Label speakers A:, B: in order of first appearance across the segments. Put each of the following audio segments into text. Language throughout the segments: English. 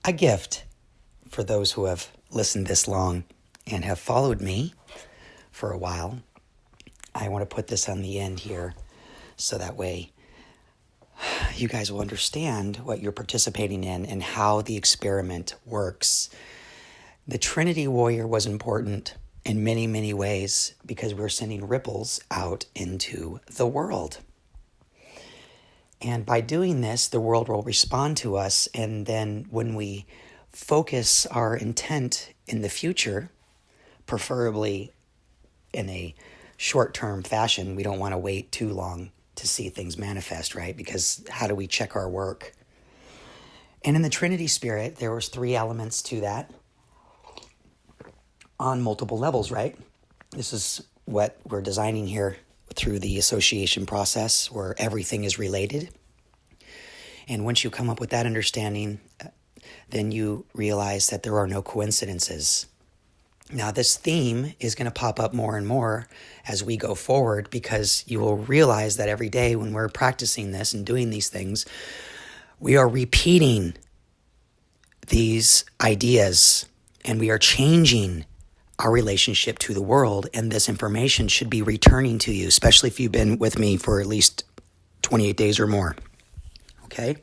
A: a gift for those who have listened this long and have followed me for a while. I want to put this on the end here so that way you guys will understand what you're participating in and how the experiment works. The Trinity Warrior was important in many, many ways because we're sending ripples out into the world. And by doing this, the world will respond to us. And then when we focus our intent in the future, preferably in a short-term fashion, we don't want to wait too long to see things manifest, right? Because how do we check our work? And in the Trinity spirit, there was 3 elements to that on multiple levels, right? This is what we're designing here through the association process where everything is related. And once you come up with that understanding, then you realize that there are no coincidences. Now, this theme is going to pop up more and more as we go forward because you will realize that every day when we're practicing this and doing these things, we are repeating these ideas and we are changing our relationship to the world, and this information should be returning to you, especially if you've been with me for at least 28 days or more. Okay?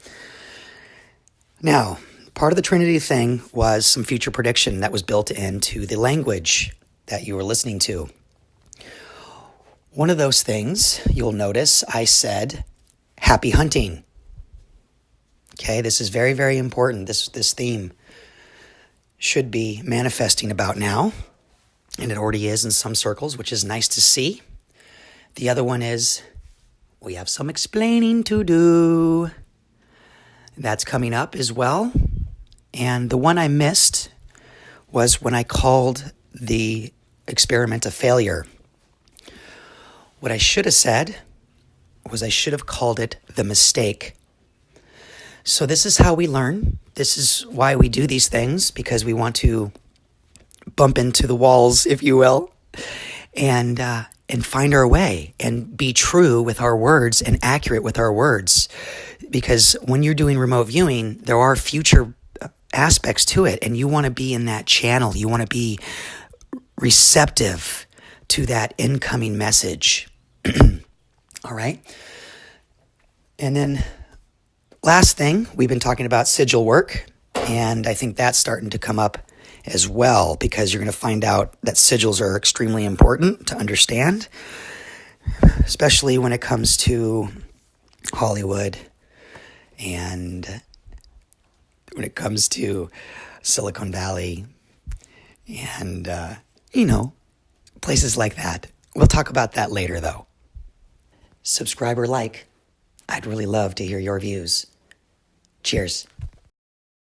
A: Now, part of the Trinity thing was some future prediction that was built into the language that you were listening to. One of those things, you'll notice, I said, happy hunting. Okay, this is very, very important. This theme should be manifesting about now. And it already is in some circles, which is nice to see. The other one is, we have some explaining to do. That's coming up as well. And the one I missed was when I called the experiment a failure. What I should have said was I should have called it the mistake. So this is how we learn. This is why we do these things, because we want to bump into the walls, if you will, and find our way and be true with our words and accurate with our words. Because when you're doing remote viewing, there are future aspects to it, and you want to be in that channel. You want to be receptive to that incoming message. All right? And then last thing, we've been talking about sigil work, and I think that's starting to come up as well, because you're going to find out that sigils are extremely important to understand, especially when it comes to Hollywood and when it comes to Silicon Valley and, places like that. We'll talk about that later, though. Subscribe or like. I'd really love to hear your views. Cheers.